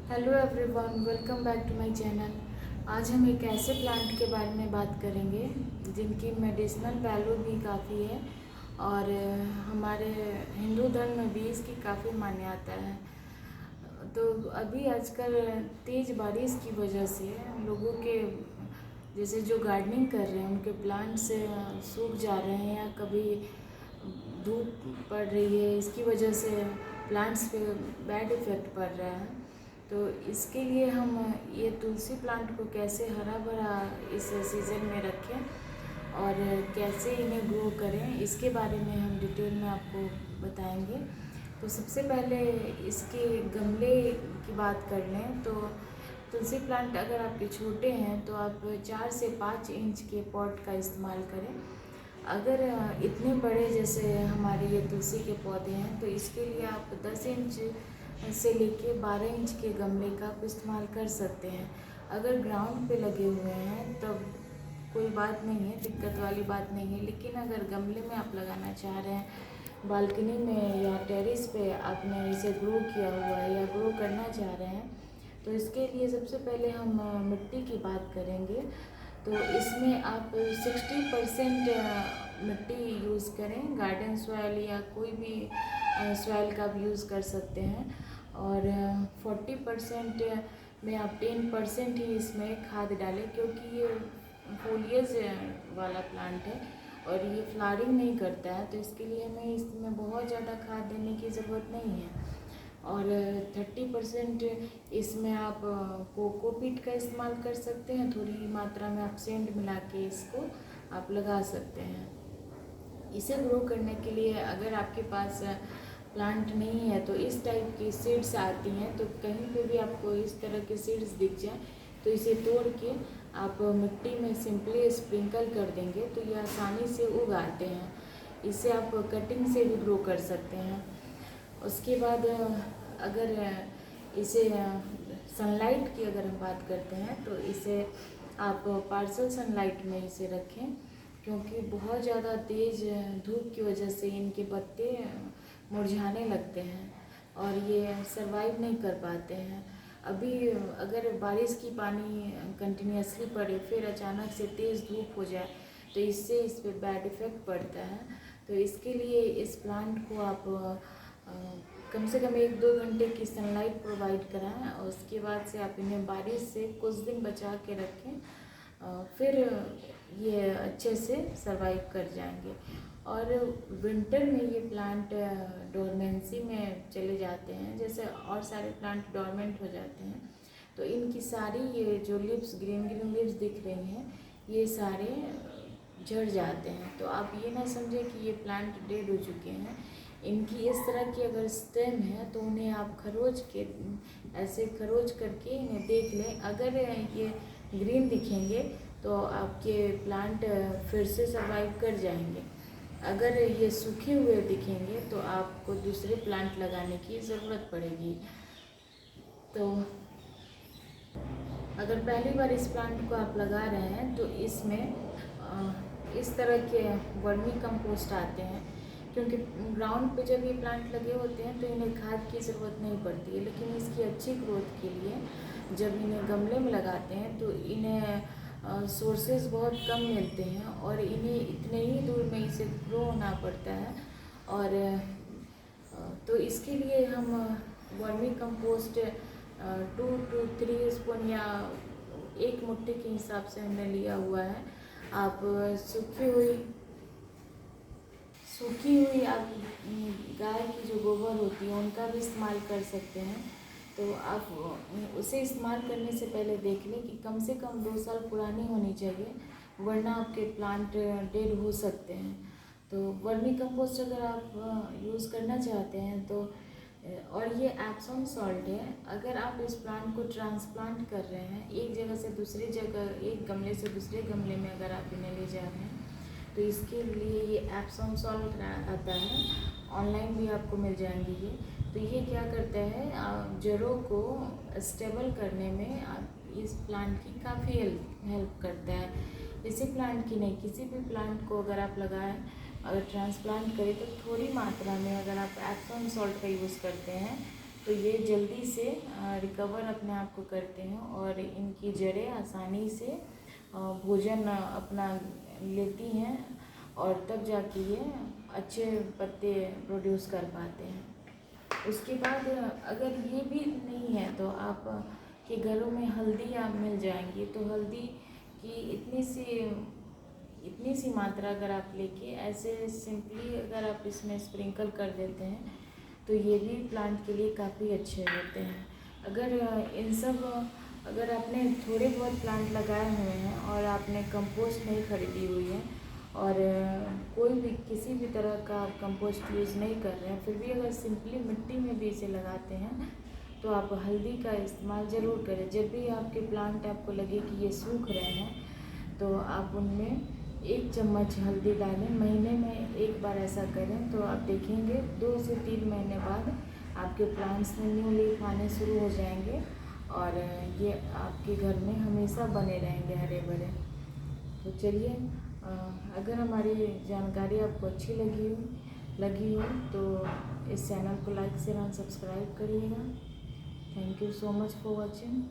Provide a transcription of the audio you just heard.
Hello everyone, welcome back to my channel. आज हम एक ऐसे प्लांट के बारे में बात करेंगे जिनकी मेडिसिनल वैल्यू भी काफ़ी है और हमारे हिंदू धर्म में भी इसकी काफ़ी मान्यता है। तो अभी आजकल तेज़ बारिश की वजह से लोगों के जैसे जो गार्डनिंग कर रहे हैं उनके प्लांट्स सूख जा रहे हैं या कभी धूप पड़ रही है, इसकी वजह से प्लांट्स पे बैड इफ़ेक्ट पड़ रहा है। तो इसके लिए हम ये तुलसी प्लांट को कैसे हरा भरा इस सीज़न में रखें और कैसे इन्हें ग्रो करें, इसके बारे में हम डिटेल में आपको बताएंगे। तो सबसे पहले इसके गमले की बात कर लें तो तुलसी प्लांट अगर आपके छोटे हैं तो आप 4 से 5 इंच के पॉट का इस्तेमाल करें। अगर इतने बड़े जैसे हमारे ये तुलसी के पौधे हैं तो इसके लिए आप 10 इंच से लेके 12 इंच के गमले का आप इस्तेमाल कर सकते हैं। अगर ग्राउंड पे लगे हुए हैं तब कोई बात नहीं है, दिक्कत वाली बात नहीं है। लेकिन अगर गमले में आप लगाना चाह रहे हैं, बालकनी में या टेरेस पे आपने इसे ग्रो किया हुआ है या ग्रो करना चाह रहे हैं, तो इसके लिए सबसे पहले हम मिट्टी की बात करेंगे। तो इसमें आप 60% मिट्टी यूज़ करें, गार्डन सॉइल या कोई भी सॉइल का आप यूज़ कर सकते हैं। और 40% में आप 10% ही इसमें खाद डालें, क्योंकि ये फोलियज वाला प्लांट है और ये फ्लावरिंग नहीं करता है, तो इसके लिए हमें इसमें बहुत ज़्यादा खाद देने की ज़रूरत नहीं है। और 30% इसमें आप कोकोपीट का इस्तेमाल कर सकते हैं, थोड़ी मात्रा में आप सेंड मिला के इसको आप लगा सकते हैं। इसे ग्रो करने के लिए अगर आपके पास प्लांट नहीं है तो इस टाइप की सीड्स आती हैं, तो कहीं पे भी आपको इस तरह के सीड्स दिख जाए तो इसे तोड़ के आप मिट्टी में सिंपली स्प्रिंकल कर देंगे तो ये आसानी से उग आते हैं। इसे आप कटिंग से भी ग्रो कर सकते हैं। उसके बाद अगर इसे सनलाइट की अगर हम बात करते हैं तो इसे आप पार्शियल सनलाइट में इसे रखें, क्योंकि बहुत ज़्यादा तेज़ धूप की वजह से इनके पत्ते मुरझाने लगते हैं और ये सरवाइव नहीं कर पाते हैं। अभी अगर बारिश की पानी कंटिन्यूसली पड़े फिर अचानक से तेज़ धूप हो जाए तो इससे इस पर बैड इफ़ेक्ट पड़ता है। तो इसके लिए इस प्लांट को आप कम से कम 1-2 घंटे की सनलाइट प्रोवाइड कराएं और उसके बाद से आप इन्हें बारिश से कुछ दिन बचा के रखें, फिर ये अच्छे से सरवाइव कर जाएंगे। और विंटर में ये प्लांट डोरमेंसी में चले जाते हैं, जैसे और सारे प्लांट डोरमेंट हो जाते हैं, तो इनकी सारी ये जो लिव्स ग्रीन ग्रीन लिव्स दिख रही हैं ये सारे झड़ जाते हैं। तो आप ये ना समझें कि ये प्लांट डेड हो चुके हैं। इनकी इस तरह की अगर स्टेम है तो उन्हें आप खरोच के ऐसे खरोच करके इन्हें देख लें। अगर ये ग्रीन दिखेंगे तो आपके प्लांट फिर से सर्वाइव कर जाएंगे। अगर ये सूखे हुए दिखेंगे तो आपको दूसरे प्लांट लगाने की ज़रूरत पड़ेगी। तो अगर पहली बार इस प्लांट को आप लगा रहे हैं तो इसमें इस तरह के वर्मी कंपोस्ट आते हैं, क्योंकि ग्राउंड पे जब ये प्लांट लगे होते हैं तो इन्हें खाद की ज़रूरत नहीं पड़ती है। लेकिन इसकी अच्छी ग्रोथ के लिए जब इन्हें गमले में लगाते हैं तो इन्हें सोर्सेज बहुत कम मिलते हैं और इन्हें इतने ही दूर में इसे ग्रो होना पड़ता है। और तो इसके लिए हम वर्मी कंपोस्ट 2 to 3 स्पून या 1 मुट्ठी के हिसाब से हमने लिया हुआ है। आप सूखी हुई आप गाय की जो गोबर होती है उनका भी इस्तेमाल कर सकते हैं। तो आप उसे इस्तेमाल करने से पहले देख लें कि कम से कम 2 साल पुरानी होनी चाहिए, वरना आपके प्लांट डेड हो सकते हैं। तो वर्मी कंपोस्ट अगर आप यूज़ करना चाहते हैं तो और ये एप्सम सॉल्ट है। अगर आप इस प्लांट को ट्रांसप्लांट कर रहे हैं एक जगह से दूसरी जगह, एक गमले से दूसरे गमले में अगर आप इन्हें ले जा रहे हैं तो इसके लिए ये एप्सम सॉल्ट आता है, ऑनलाइन भी आपको मिल जाएंगे ये। तो ये क्या करता है, जड़ों को स्टेबल करने में इस प्लांट की काफ़ी हेल्प करता है। इसी प्लांट की नहीं, किसी भी प्लांट को अगर आप लगाएं, अगर ट्रांसप्लांट करें तो थोड़ी मात्रा में अगर आप एप्सम सॉल्ट का यूज़ करते हैं तो ये जल्दी से रिकवर अपने आप को करते हैं और इनकी जड़ें आसानी से भोजन अपना लेती हैं और तब जाके ये अच्छे पत्ते प्रोड्यूस कर पाते हैं। उसके बाद अगर ये भी नहीं है तो आप के घरों में हल्दी आप मिल जाएंगी, तो हल्दी की इतनी सी मात्रा अगर आप लेके ऐसे सिंपली अगर आप इसमें स्प्रिंकल कर देते हैं तो ये भी प्लांट के लिए काफ़ी अच्छे होते हैं। अगर आपने थोड़े बहुत प्लांट लगाए हुए हैं और आपने कंपोस्ट नहीं खरीदी हुई है और कोई भी किसी भी तरह का आप कंपोस्ट यूज़ नहीं कर रहे हैं, फिर भी अगर सिंपली मिट्टी में भी इसे लगाते हैं तो आप हल्दी का इस्तेमाल ज़रूर करें। जब भी आपके प्लांट आपको लगे कि ये सूख रहे हैं तो आप उनमें 1 चम्मच हल्दी डालें। महीने में एक बार ऐसा करें तो आप देखेंगे 2 से 3 महीने बाद आपके प्लांट्स में न्यू लीफ आने शुरू हो जाएंगे और ये आपके घर में हमेशा बने रहेंगे हरे भरे। तो चलिए, अगर हमारी जानकारी आपको अच्छी लगी हो तो इस चैनल को लाइक शेयर एंड सब्सक्राइब करिएगा। Thank you so much for watching.